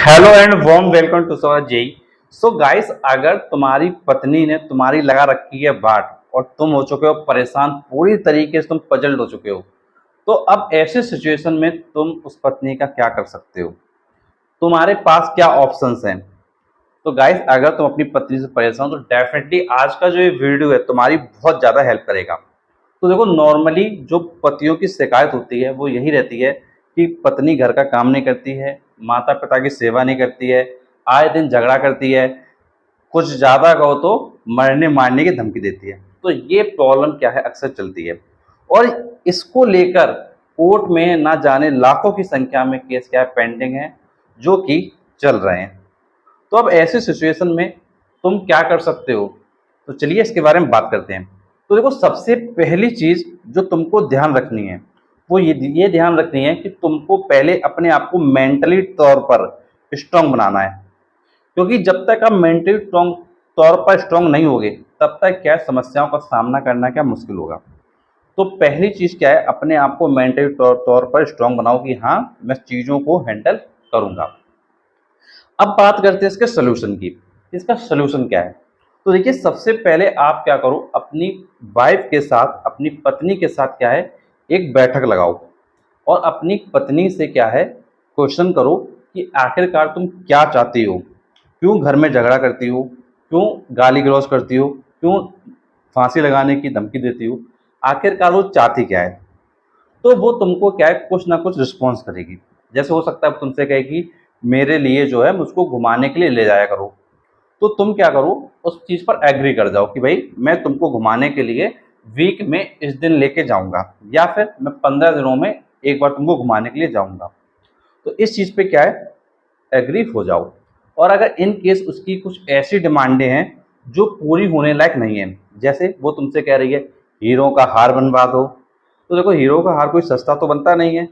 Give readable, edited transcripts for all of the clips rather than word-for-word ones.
Hello and warm welcome to सवर जेई। So guys, अगर तुम्हारी पत्नी ने तुम्हारी लगा रखी है बाट और तुम हो चुके हो परेशान, पूरी तरीके से तुम पजल्ड हो चुके हो, तो अब ऐसे सिचुएशन में तुम उस पत्नी का क्या कर सकते हो? तुम्हारे पास क्या ऑप्शंस हैं? तो गाइस, अगर तुम अपनी पत्नी से परेशान हो तो डेफिनेटली आज का जो ये वीडियो है तुम्हारी बहुत ज़्यादा हेल्प करेगा। तो देखो, नॉर्मली जो पतियों की शिकायत होती है वो यही रहती है कि पत्नी घर का काम नहीं करती है, माता पिता की सेवा नहीं करती है, आए दिन झगड़ा करती है, कुछ ज़्यादा कहो तो मरने मारने की धमकी देती है। तो ये प्रॉब्लम क्या है, अक्सर चलती है और इसको लेकर कोर्ट में ना जाने लाखों की संख्या में केस क्या है पेंडिंग है, जो कि चल रहे हैं। तो अब ऐसी सिचुएशन में तुम क्या कर सकते हो? तो चलिए इसके बारे में बात करते हैं। तो देखो, सबसे पहली चीज़ जो तुमको ध्यान रखनी है वो ये ध्यान रखनी है कि तुमको पहले अपने आप को मेंटली तौर पर स्ट्रांग बनाना है। क्योंकि जब तक आप मेंटली स्ट्रांग तौर पर स्ट्रांग नहीं होगे तब तक क्या समस्याओं का सामना करना क्या मुश्किल होगा। तो पहली चीज़ क्या है, अपने आप को मेंटली तौर पर स्ट्रांग बनाओ कि हाँ, मैं चीज़ों को हैंडल करूँगा। अब बात करते हैं इसके सोल्यूशन की। इसका सोल्यूशन क्या है? तो देखिए, सबसे पहले आप क्या करो, अपनी वाइफ के साथ, अपनी पत्नी के साथ क्या है, एक बैठक लगाओ और अपनी पत्नी से क्या है, क्वेश्चन करो कि आखिरकार तुम क्या चाहती हो? क्यों घर में झगड़ा करती हो? क्यों गाली गलौज करती हो? क्यों फांसी लगाने की धमकी देती हो? आखिरकार वो चाहती क्या है? तो वो तुमको क्या है, कुछ ना कुछ रिस्पॉन्स करेगी। जैसे हो सकता है तुमसे कहे कि मेरे लिए जो है मुझको घुमाने के लिए ले जाया करो। तो तुम क्या करो, उस चीज़ पर एग्री कर जाओ कि भाई मैं तुमको घुमाने के लिए वीक में इस दिन लेके जाऊंगा, या फिर मैं 15 दिनों में एक बार तुमको घुमाने के लिए जाऊंगा। तो इस चीज़ पे क्या है, एग्री हो जाओ। और अगर इन केस उसकी कुछ ऐसी डिमांडें हैं जो पूरी होने लायक नहीं है, जैसे वो तुमसे कह रही है हीरो का हार बनवा दो, तो देखो, हीरो का हार कोई सस्ता तो बनता नहीं है।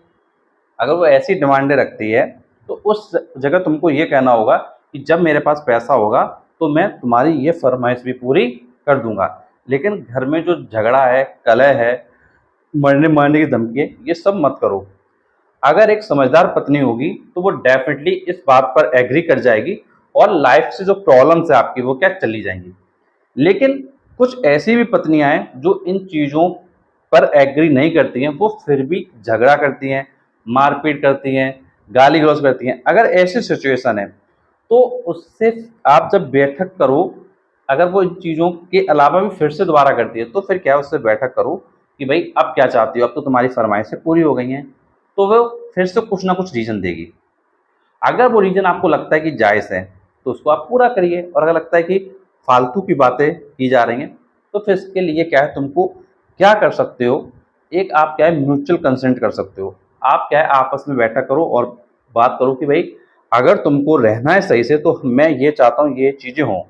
अगर वो ऐसी डिमांडें रखती है तो उस जगह तुमको ये कहना होगा कि जब मेरे पास पैसा होगा तो मैं तुम्हारी ये फरमाइश भी पूरी कर दूंगा, लेकिन घर में जो झगड़ा है, कलह है, मरने मारने की धमकी है, ये सब मत करो। अगर एक समझदार पत्नी होगी तो वो डेफिनेटली इस बात पर एग्री कर जाएगी और लाइफ से जो प्रॉब्लम्स है आपकी वो क्या चली जाएंगी। लेकिन कुछ ऐसी भी पत्नियां हैं जो इन चीज़ों पर एग्री नहीं करती हैं, वो फिर भी झगड़ा करती हैं, मारपीट करती हैं, गाली गलौज करती हैं। अगर ऐसी सिचुएशन है तो उससे आप जब बैठक करो, अगर वो इन चीज़ों के अलावा भी फिर से दोबारा करती है तो फिर क्या है, उससे बैठक करो कि भाई अब क्या चाहती हो, अब तो तुम्हारी फरमाइशें पूरी हो गई हैं। तो वो फिर से कुछ ना कुछ रीज़न देगी। अगर वो रीज़न आपको लगता है कि जायज़ है तो उसको आप पूरा करिए, और अगर लगता है कि फालतू की बातें की जा रही हैं तो फिर इसके लिए क्या है, तुमको क्या कर सकते हो, एक आप क्या है म्यूचुअल कंसेंट कर सकते हो। आप क्या है आपस में बैठक करो और बात करो कि भाई अगर तुमको रहना है सही से तो मैं ये चाहता हूँ ये चीज़ें हों।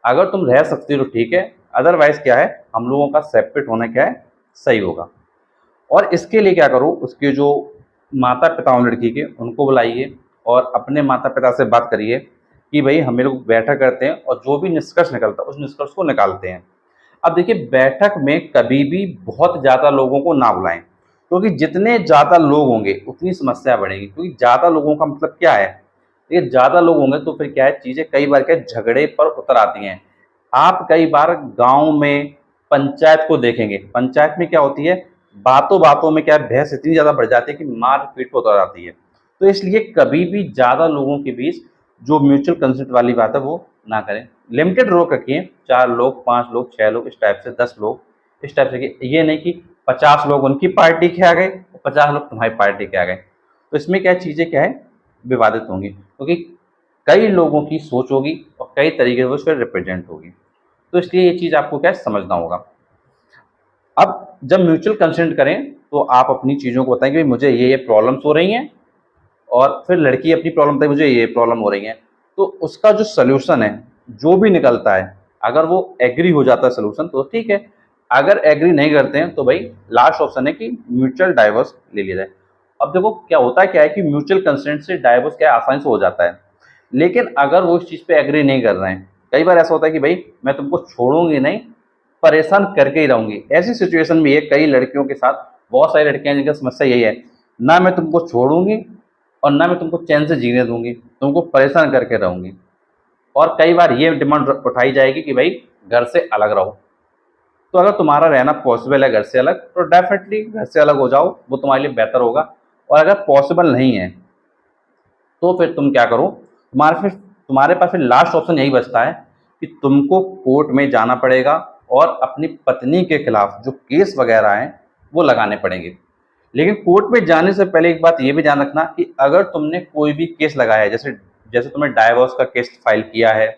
अगर तुम रह सकते हो तो ठीक है, अदरवाइज़ क्या है, हम लोगों का सेपरेट होना क्या है, सही होगा। और इसके लिए क्या करो, उसके जो माता पिता हों लड़की के उनको बुलाइए और अपने माता पिता से बात करिए कि भाई हम लोग बैठक करते हैं और जो भी निष्कर्ष निकलता है उस निष्कर्ष को निकालते हैं। अब देखिए, बैठक में कभी भी बहुत ज़्यादा लोगों को ना बुलाएं, क्योंकि जितने ज़्यादा लोग होंगे उतनी समस्या बढ़ेगी। क्योंकि ज़्यादा लोगों का मतलब क्या है, ये ज़्यादा लोग होंगे तो फिर क्या है, चीज़ें कई बार क्या है, झगड़े पर उतर आती हैं। आप कई बार गांव में पंचायत को देखेंगे, पंचायत में क्या होती है, बातों बातों में क्या है, बहस इतनी ज़्यादा बढ़ जाती है कि मार पीट पर उतर आती है। तो इसलिए कभी भी ज़्यादा लोगों के बीच जो म्यूचुअल कंसेंट वाली बात है वो ना करें। लिमिटेड लोग रखिए, 4 लोग, 5 लोग, 6 लोग, इस टाइप से, 10 लोग, इस टाइप से। ये नहीं कि 50 लोग उनकी पार्टी के आ गए और 50 लोग तुम्हारी पार्टी के आ गए। तो इसमें क्या चीज़ें क्या है, विवादित होंगी, क्योंकि कई लोगों की सोच होगी और कई तरीके से वो उसमें रिप्रेजेंट होगी। तो इसलिए ये चीज़ आपको क्या है, समझना होगा। अब जब म्यूचुअल कंसेंट करें तो आप अपनी चीज़ों को बताएं कि मुझे ये प्रॉब्लम्स हो रही हैं, और फिर लड़की अपनी प्रॉब्लम बताई मुझे ये प्रॉब्लम हो रही है। तो उसका जो सल्यूशन है, जो भी निकलता है, अगर वो एग्री हो जाता है सल्यूशन तो ठीक है। अगर एग्री नहीं करते हैं तो भाई लास्ट ऑप्शन है कि म्यूचुअल डाइवोर्स ले लिया जाए। अब देखो, क्या होता है क्या है कि म्यूचुअल कंसेंट से डाइवोर्स क्या है, आसानी से हो जाता है। लेकिन अगर वो इस चीज़ पे एग्री नहीं कर रहे हैं, कई बार ऐसा होता है कि भाई मैं तुमको छोड़ूंगी नहीं, परेशान करके ही रहूंगी। ऐसी सिचुएशन भी है कई लड़कियों के साथ, बहुत सारी लड़कियां जिनकी समस्या यही है, ना मैं तुमको छोड़ूंगी और ना मैं तुमको चैन से जीने दूंगी, तुमको परेशान करके रहूंगी। और कई बार ये डिमांड उठाई जाएगी कि भाई घर से अलग रहो। तो अगर तुम्हारा रहना पॉसिबल है घर से अलग, तो डेफिनेटली घर से अलग हो जाओ, वो तुम्हारे लिए बेहतर होगा। और अगर पॉसिबल नहीं है तो फिर तुम क्या करो, तुम्हारे पास फिर लास्ट ऑप्शन यही बचता है कि तुमको कोर्ट में जाना पड़ेगा और अपनी पत्नी के खिलाफ जो केस वगैरह हैं वो लगाने पड़ेंगे। लेकिन कोर्ट में जाने से पहले एक बात ये भी ध्यान रखना कि अगर तुमने कोई भी केस लगाया है, जैसे जैसे तुमने डाइवोर्स का केस फाइल किया है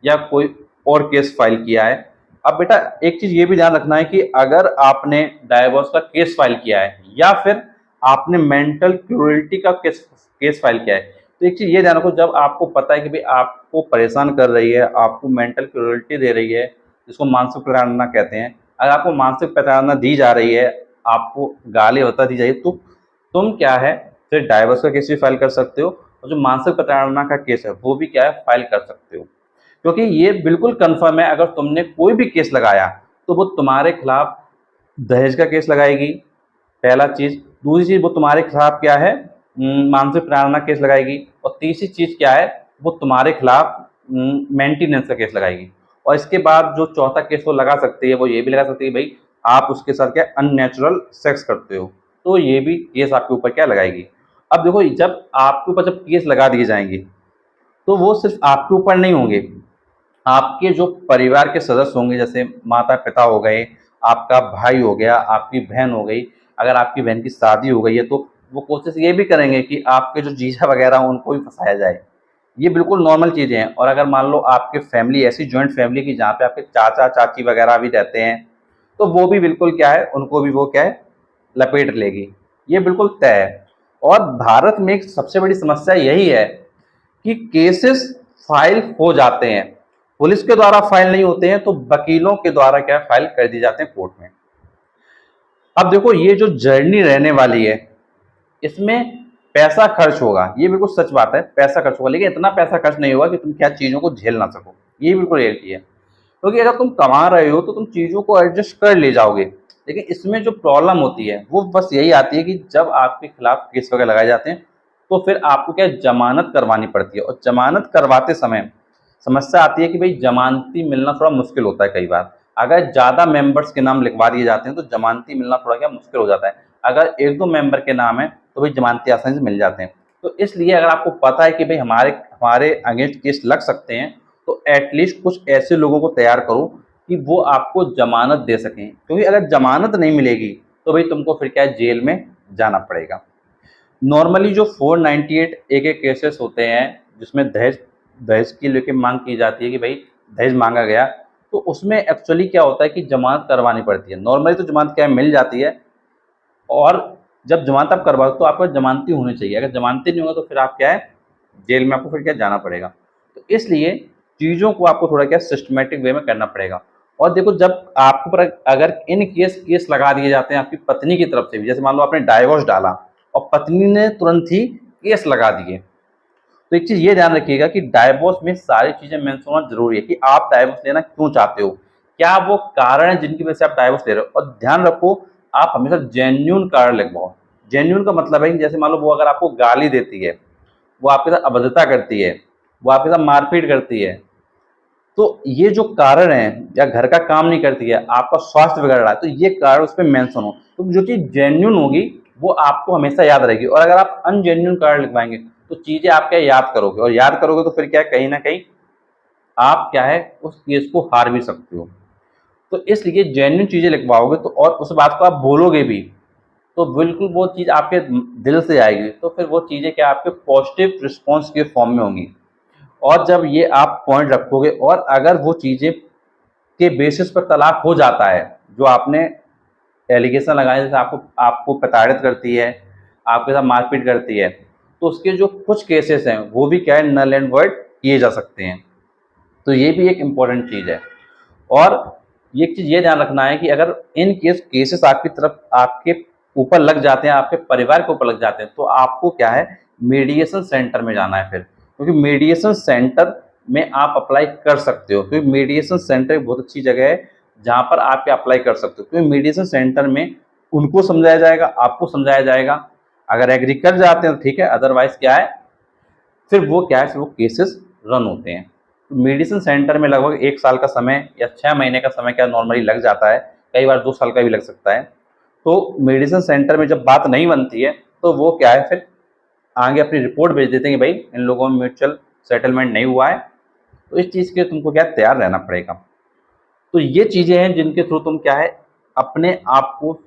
या कोई और केस फाइल किया है। अब बेटा एक चीज़ ये भी ध्यान रखना है कि अगर आपने डाइवोर्स का केस फाइल किया है या फिर आपने मेंटल क्रूरल्टी का केस केस फाइल किया है, तो एक चीज़ ये ध्यान रखो, जब आपको पता है कि भाई आपको परेशान कर रही है, आपको मेंटल क्रूरल्टी दे रही है, जिसको मानसिक प्रताड़ना कहते हैं, अगर आपको मानसिक प्रताड़ना दी जा रही है, आपको गाली बता दी जाए, तो तुम क्या है फिर डाइवोर्स का केस भी फाइल कर सकते हो और जो मानसिक प्रताड़ना का केस है वो भी क्या है फाइल कर सकते हो। क्योंकि ये बिल्कुल कंफर्म है, अगर तुमने कोई भी केस लगाया तो वो तुम्हारे खिलाफ दहेज का केस लगाएगी, पहला चीज़। दूसरी चीज़ वो तुम्हारे खिलाफ क्या है, मानसिक प्रताड़ना केस लगाएगी। और तीसरी चीज़ क्या है, वो तुम्हारे खिलाफ मेंटेनेंस का केस लगाएगी। और इसके बाद जो चौथा केस वो लगा सकती है, वो ये भी लगा सकती है भाई आप उसके साथ क्या अननेचुरल सेक्स करते हो, तो ये भी केस आपके ऊपर क्या लगाएगी। अब देखो जब आपके ऊपर जब केस लगा दिए जाएंगे तो वो सिर्फ आपके ऊपर नहीं होंगे, आपके जो परिवार के सदस्य होंगे, जैसे माता पिता हो गए, आपका भाई हो गया, आपकी बहन हो गई। अगर आपकी बहन की शादी हो गई है तो वो कोशिश ये भी करेंगे कि आपके जो जीजा वगैरह हैं उनको भी फंसाया जाए। ये बिल्कुल नॉर्मल चीज़ें हैं। और अगर मान लो आपके फैमिली ऐसी जॉइंट फैमिली की जहाँ पे आपके चाचा चाची वगैरह भी रहते हैं, तो वो भी बिल्कुल क्या है, उनको भी वो क्या है लपेट लेगी। ये बिल्कुल तय है। और भारत में एक सबसे बड़ी समस्या यही है कि केसेस फाइल हो जाते हैं, पुलिस के द्वारा फाइल नहीं होते हैं, तो वकीलों के द्वारा क्या फाइल कर दिए जाते हैं कोर्ट में। अब देखो ये जो जर्नी रहने वाली है इसमें पैसा खर्च होगा, ये बिल्कुल सच बात है, पैसा खर्च होगा, लेकिन इतना पैसा खर्च नहीं होगा कि तुम क्या चीज़ों को झेल ना सको। ये बिल्कुल रियलिटी है। क्योंकि अगर तुम कमा रहे हो तो तुम चीज़ों को एडजस्ट कर ले जाओगे। लेकिन इसमें जो प्रॉब्लम होती है वो बस यही आती है कि जब आपके खिलाफ केस वगैरह लगाए जाते हैं तो फिर आपको क्या जमानत करवानी पड़ती है। और जमानत करवाते समय समस्या आती है कि भाई जमानती मिलना थोड़ा मुश्किल होता है कई बार। अगर ज़्यादा मेंबर्स के नाम लिखवा दिए जाते हैं तो जमानती मिलना थोड़ा क्या मुश्किल हो जाता है। अगर एक दो मेंबर के नाम है तो भाई जमानती आसानी से मिल जाते हैं। तो इसलिए अगर आपको पता है कि भाई हमारे हमारे अगेंस्ट केस लग सकते हैं, तो एटलीस्ट कुछ ऐसे लोगों को तैयार करो कि वो आपको जमानत दे सकें। क्योंकि अगर जमानत नहीं मिलेगी तो भाई तुमको फिर क्या है जेल में जाना पड़ेगा। नॉर्मली जो 498 एक एक केसेस होते हैं जिसमें दहेज दहेज की लेके मांग की जाती है कि भाई दहेज मांगा गया, तो उसमें एक्चुअली क्या होता है कि जमानत करवानी पड़ती है। नॉर्मली तो जमानत क्या है मिल जाती है। और जब जमानत आप करवाओ तो आपका जमानती होनी चाहिए। अगर जमानती नहीं होगा तो फिर आप क्या है जेल में आपको फिर क्या जाना पड़ेगा। तो इसलिए चीज़ों को आपको थोड़ा क्या सिस्टमेटिक वे में करना पड़ेगा। और देखो जब आपके ऊपर अगर इन केस केस लगा दिए जाते हैं आपकी पत्नी की तरफ से भी, जैसे मान लो आपने डाइवोर्स डाला और पत्नी ने तुरंत ही केस लगा दिए, तो एक चीज़ ये ध्यान रखिएगा कि डाइवोर्स में सारी चीज़ें मेंशन होना जरूरी है कि आप डाइवोर्स लेना क्यों चाहते हो, क्या वो कारण है जिनकी वजह से आप डाइवोर्स ले रहे हो। और ध्यान रखो आप हमेशा जेन्यून कारण लिखवाओ। जेन्यून का मतलब है कि जैसे मान लो वो अगर आपको गाली देती है, वो आपके साथ अभद्रता करती है, वो आपके साथ मारपीट करती है, तो ये जो कारण है, या घर का काम नहीं करती है, आपका स्वास्थ्य बिगड़ रहा है, तो ये कारण उस पर मेंशन हो। तो जो चीज़ जेन्यून होगी वो आपको हमेशा याद रहेगी। और अगर आप अनजेन्यून कारण लिखवाएंगे तो चीज़ें आप क्या याद करोगे, और याद करोगे तो फिर क्या है कहीं ना कहीं आप क्या है उस केस को हार भी सकते हो। तो इसलिए जेन्यून चीज़ें लिखवाओगे तो, और उस बात को आप बोलोगे भी, तो बिल्कुल वो चीज़ आपके दिल से आएगी। तो फिर वो चीज़ें क्या आपके पॉजिटिव रिस्पॉन्स के फॉर्म में होंगी। और जब ये आप पॉइंट रखोगे और अगर वो चीज़ें के बेसिस पर तलाक हो जाता है, जो आपने एलिगेशन लगाए जैसे आपको आपको प्रताड़ित करती है, आपके साथ मारपीट करती है, तो उसके जो कुछ केसेस हैं वो भी क्या है नल एंड वॉइड किए जा सकते हैं। तो ये भी एक इम्पॉर्टेंट चीज़ है। और ये एक चीज़ ये ध्यान रखना है कि अगर इन केसेस आपकी तरफ आपके ऊपर लग जाते हैं, आपके परिवार के ऊपर लग जाते हैं, तो आपको क्या है मीडिएशन सेंटर में जाना है फिर। क्योंकि मीडिएशन सेंटर में आप अप्लाई कर सकते हो, क्योंकि मीडिएशन सेंटर एक बहुत अच्छी जगह है जहाँ पर आप अप्लाई कर सकते हो। क्योंकि मीडिएशन सेंटर में उनको समझाया जाएगा, आपको समझाया जाएगा, अगर एग्री कर जाते हैं तो ठीक है, अदरवाइज क्या है, फिर वो क्या है, फिर वो केसेस रन होते हैं। तो मेडिसिन सेंटर में लगभग 1 साल का समय या 6 महीने का समय क्या नॉर्मली लग जाता है, कई बार 2 साल का भी लग सकता है। तो मेडिसिन सेंटर में जब बात नहीं बनती है तो वो क्या है, फिर आगे अपनी रिपोर्ट भेज देते हैं कि भाई इन लोगों में म्यूचुअल सेटलमेंट नहीं हुआ है। तो इस चीज़ के लिए तुमको क्या तैयार रहना पड़ेगा। तो ये चीज़ें हैं जिनके थ्रू तुम क्या है अपने आप को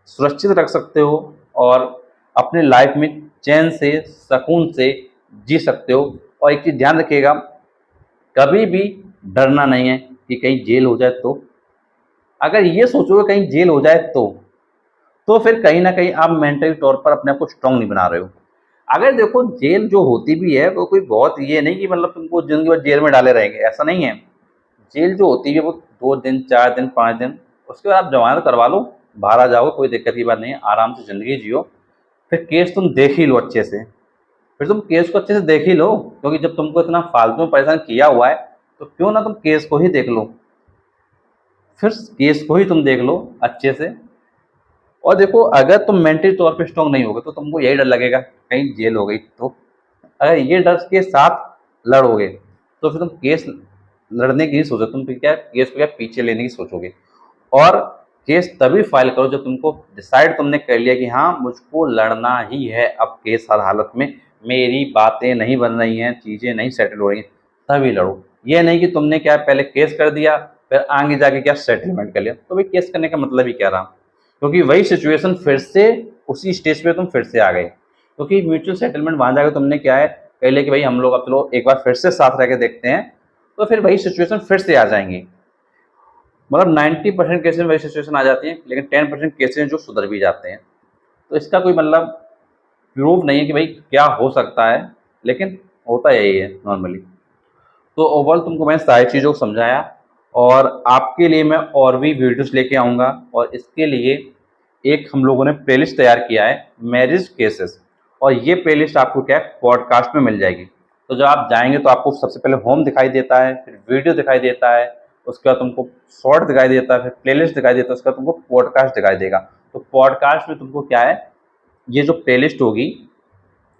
सुरक्षित रख सकते हो और अपने लाइफ में चैन से सुकून से जी सकते हो। और एक चीज़ ध्यान रखिएगा, कभी भी डरना नहीं है कि कहीं जेल हो जाए तो। अगर ये सोचोगे कहीं जेल हो जाए तो फिर कहीं ना कहीं आप मेंटली तौर पर अपने आप को स्ट्रांग नहीं बना रहे हो। अगर देखो जेल जो होती भी है वो कोई बहुत ये नहीं कि मतलब तुमको जिंदगी भर जेल में डाले रहेंगे, ऐसा नहीं है। जेल जो होती है वो 2 दिन 4 दिन 5 दिन, उसके बाद आप जमानत करवा लो, बाहर आ जाओगे, कोई दिक्कत की बात नहीं है, आराम से ज़िंदगी जियो। फिर केस तुम देख ही लो अच्छे से, फिर तुम केस को अच्छे से देख ही लो, क्योंकि जब तुमको इतना फालतू में परेशान किया हुआ है तो क्यों ना तुम केस को ही देख लो। फिर केस को ही तुम देख लो अच्छे से। और देखो अगर तुम मेंटली तौर पे स्ट्रांग नहीं होगे तो तुमको यही डर लगेगा कहीं जेल हो गई तो। अगर ये डर के साथ लड़ोगे तो फिर तुम केस लड़ने की नहीं सोचोगे, तुम फिर क्या केस को क्या पीछे लेने की सोचोगे। और केस तभी फाइल करो जब तुमको डिसाइड तुमने कर लिया कि हाँ मुझको लड़ना ही है अब केस, हर हालत में मेरी बातें नहीं बन रही हैं, चीज़ें नहीं सेटल हो रही हैं, तभी लड़ो। ये नहीं कि तुमने क्या पहले केस कर दिया फिर आगे जाके क्या सेटलमेंट कर लिया, तो भाई केस करने का मतलब ही क्या रहा। क्योंकि वही सिचुएशन फिर से उसी स्टेज पे तुम फिर से आ गए, क्योंकि म्यूचुअल सेटलमेंट वहाँ जाकर तुमने क्या है कह लिया कि भाई हम लोग अब चलो एक बार फिर से साथ रह के देखते हैं, तो फिर वही सिचुएशन फिर से आ जाएंगी। मतलब 90% केसेस में वही सिचुएशन आ जाती है, लेकिन 10% केसेस हैं जो सुधर भी जाते हैं। तो इसका कोई मतलब प्रूफ नहीं है कि भाई क्या हो सकता है, लेकिन होता यही है नॉर्मली। तो ओवरऑल तुमको मैंने सारी चीज़ों को समझाया और आपके लिए मैं और भी वीडियोस लेके आऊँगा। और इसके लिए एक हम लोगों ने प्लेलिस्ट तैयार किया है मैरिज केसेस, और ये प्लेलिस्ट आपको क्या है पॉडकास्ट में मिल जाएगी। तो जब आप जाएंगे तो आपको सबसे पहले होम दिखाई देता है, फिर वीडियो दिखाई देता है, उसके बाद तुमको शॉर्ट दिखाई देता है, फिर प्लेलिस्ट दिखाई देता है, उसके बाद तुमको पॉडकास्ट दिखाई देगा। तो पॉडकास्ट में तुमको क्या है ये जो प्लेलिस्ट होगी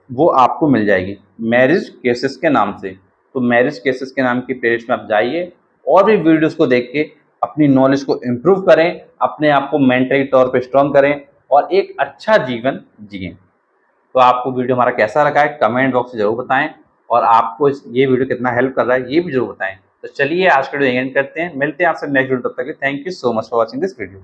वो आपको मिल जाएगी मैरिज केसेस के नाम से। तो मैरिज केसेस के नाम की प्लेलिस्ट में आप जाइए और भी वीडियोस को देख के अपनी नॉलेज को इम्प्रूव करें, अपने आप को मेंटली तौर पे स्ट्रांग करें और एक अच्छा जीवन जिएं। तो आपको वीडियो हमारा कैसा लगा है कमेंट बॉक्स में जरूर बताएं, और आपको ये वीडियो कितना हेल्प कर रहा है ये भी जरूर बताएं। तो चलिए आज के वीडियो एंड करते हैं, मिलते हैं आपसे नेक्स्ट वीडियो, तब तक के लिए thank you so much for watching this video.